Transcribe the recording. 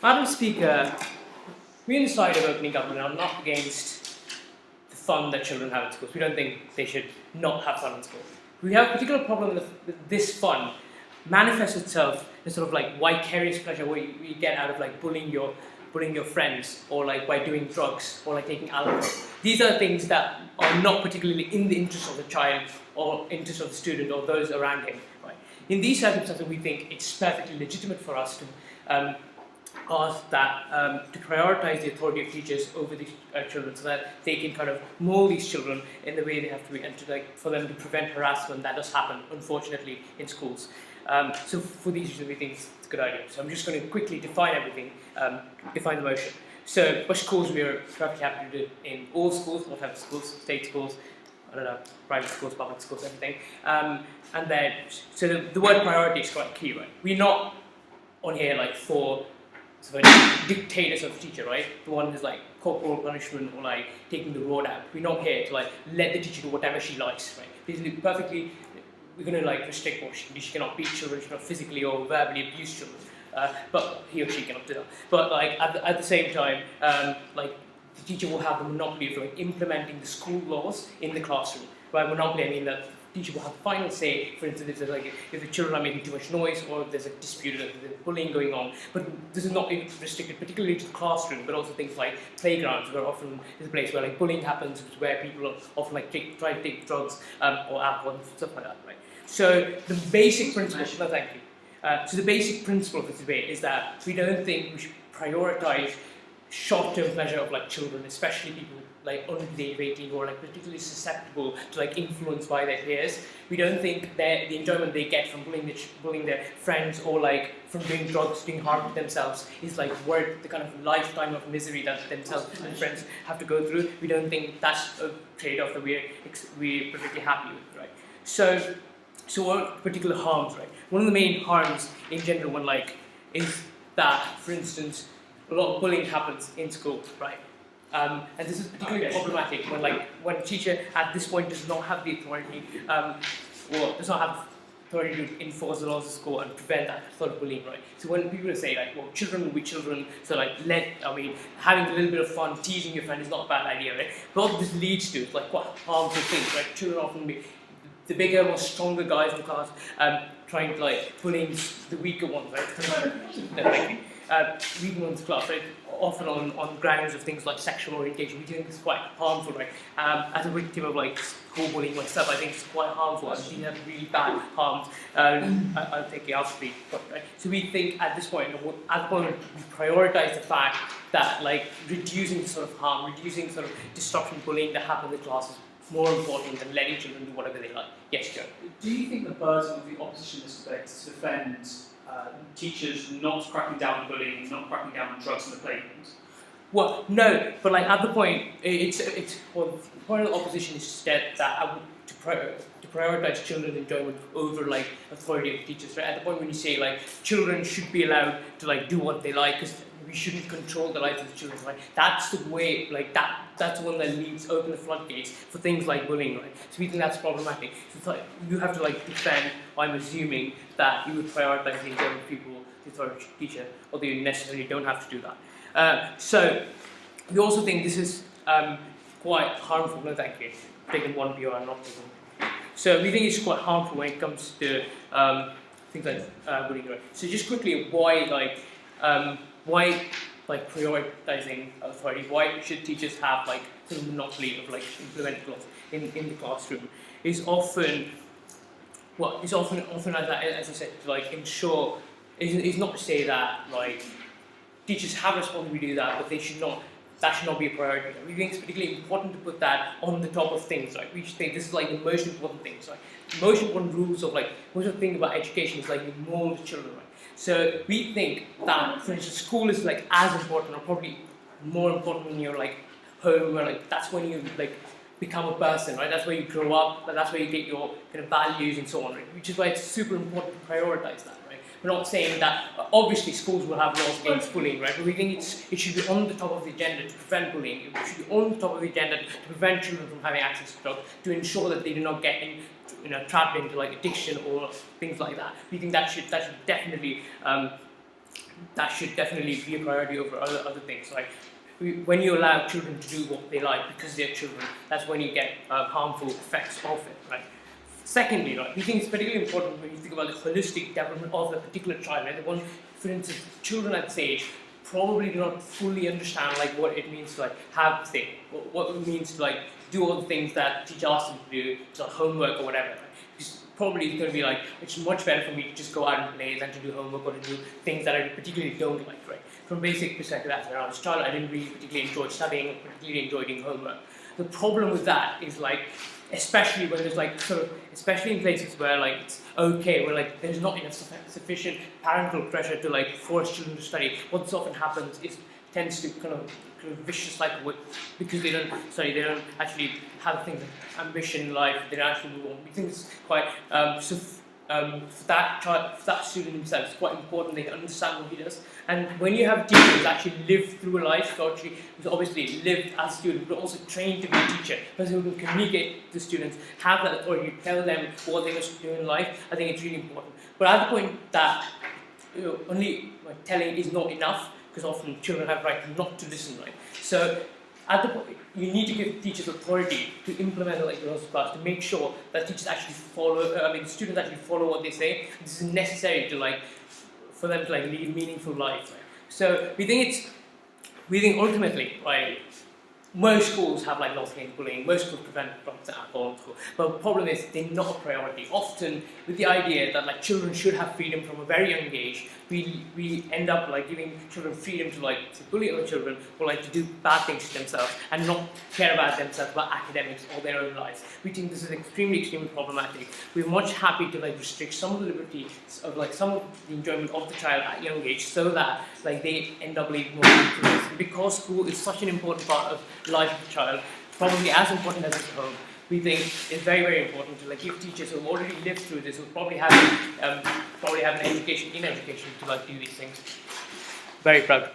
Madam Speaker, we on the side of opening government are not against the fun that children have in schools. We don't think they should not have fun in school. We have a particular problem with this fun manifests itself in sort of like vicarious pleasure where you get out of like bullying your friends, or like by doing drugs, or like taking alcohol. These are things that are not particularly in the interest of the child or interest of the student or those around him. Right? In these circumstances, we think it's perfectly legitimate for us to ask that to prioritize the authority of teachers over these children, so that they can kind of mold these children in the way they have to be, and to like for them to prevent harassment that does happen, unfortunately, in schools. So for these reasons, we think it's a good idea. So I'm just going to quickly define everything, define the motion. So Bush schools, we are perfectly happy to do it in all schools, all types of schools, state schools, I don't know, private schools, public schools, everything. And then, so the word priority is quite key, right? We're not on here like for dictators of the teacher, right? The one who's like corporal punishment or like taking the rod out. We're not here to like let the teacher do whatever she likes, right? Basically, perfectly, we're going to like restrict what she cannot beat children, she cannot physically or verbally abuse children, but he or she cannot do that. But like at the same time, like the teacher will have the monopoly of like, implementing the school laws in the classroom. By monopoly, I mean that the teacher will have the final say. For instance, if the children are making too much noise, or if there's a dispute, or there's bullying going on. But this is not even restricted particularly to the classroom, but also things like playgrounds, where often is a place where like bullying happens, where people are often like try to take drugs or alcohol and stuff like that, right? So the basic principle. No, thank you. So the basic principle of this debate is that we don't think we should prioritize short-term pleasure of like children, especially people like under the age of 18 who are like particularly susceptible to like influence by their peers. We don't think that the enjoyment they get from bullying their friends, or like from doing drugs, doing harm to themselves, is like worth the kind of lifetime of misery that themselves and friends have to go through. We don't think that's a trade-off that we're perfectly happy with, right? So what particular harms, right? One of the main harms in general, is that, for instance, a lot of bullying happens in school, right? And this is particularly problematic when a teacher at this point does not have the authority, or does not have authority to enforce the laws of school and prevent that sort of bullying, right? So when people say like, well, children will be children, so like having a little bit of fun, teasing your friend is not a bad idea, right? But what this leads to is like quite harmful things, right? Children often be the bigger, more stronger guys in the class, trying to like bullying the weaker ones, right? Weaker ones in class, right? Often on grounds of things like sexual orientation. We think it's quite harmful, right? As a victim of like school bullying myself, I think it's quite harmful, and these have really bad harms. I'll take it out, right? So we think at this point, we prioritize the fact that like reducing sort of harm, reducing sort of disruption, bullying that happens in classes, more important than letting children do whatever they like. Yes, Joe. Do you think the burden of the opposition in this debate is to defend teachers not cracking down on bullying, not cracking down on drugs in the playgrounds? Well, no, but like at the point, the point of the opposition is instead that to prioritize children's enjoyment over like authority of teachers. Right? At the point when you say like children should be allowed to like do what they like, because we shouldn't control the lives of the children, right? That's the way, like that's the one that open the floodgates for things like bullying, right? So we think that's problematic. So it's like, you have to like defend, I'm assuming, that you would prioritize the enjoyment of people, the authority of teacher, although you necessarily don't have to do that. So we also think this is quite harmful. No, thank you. Taking one view and not taking one. So we think it's quite harmful when it comes to things like bullying, right? So just quickly, why prioritizing authority? Why should teachers have like sort of monopoly of like implementing laws in the classroom? Is often as I said, to like ensure is not to say that like teachers have a responsibility to do that, but that should not be a priority. We think it's particularly important to put that on the top of things. Like we should think this is like the most important things. Like the most important rules of like most of the thing about education is like you mold children, right? So we think that, for instance, school is like as important, or probably more important than your like home, where like that's when you like become a person, right? That's where you grow up, that's where you get your kind of values and so on, right? Which is why it's super important to prioritize that, right? We're not saying that obviously schools will have laws against bullying, right? But we think it should be on the top of the agenda to prevent bullying. It should be on the top of the agenda to prevent children from having access to drugs, to ensure that they do not get trapped into like addiction or things like that. We think that should definitely that should definitely be a priority over other things. Like when you allow children to do what they like because they're children, that's when you get harmful effects of it, right? Secondly, right, we think it's particularly important when you think about the holistic development of a particular child. Right? The one, for instance, children at this age probably do not fully understand like what it means to like have things, what it means to like do all the things that teacher asks them to do, so homework or whatever. Right? It's probably going to be like, it's much better for me to just go out and play than to do homework or to do things that I particularly don't like, right? From a basic perspective, as when I was a child, I didn't really particularly enjoy studying, or particularly enjoy doing homework. The problem with that is like, especially when there's like sort of, especially in places where like it's okay, where like there's not enough sufficient parental pressure to like force children to study. What often happens is tends to kind of vicious cycle because they don't study, they don't actually have things like ambition in life, they don't actually move on. We think it's quite for that child, for that student himself, it's quite important they understand what he does. And when you have teachers who actually live through a life, who actually who's obviously lived as a student, but also trained to be a teacher, person who can communicate to students, have that authority, tell them what they must do in life, I think it's really important. But at the point that only like, telling is not enough, because often children have right not to listen, right? So at the point, you need to give teachers authority to implement like the class to make sure that teachers actually follow. Students actually follow what they say. This is necessary to like for them to like lead a meaningful life. Right? So we think ultimately, right? Most schools have like lots of bullying. Most schools prevent from alcohol in school. But the problem is they're not a priority. Often with the idea that like children should have freedom from a very young age, we end up like giving children freedom to like to bully other children or like to do bad things to themselves and not care about themselves, about academics or their own lives. We think this is extremely problematic. We're much happy to like restrict some of the liberty of like some of the enjoyment of the child at a young age so that like they end up living more influence. Because school is such an important part of life of the child, probably as important as at home. We think it's very, very important to like give teachers who have already lived through this, who probably have an education in education to like do these things. Very proud.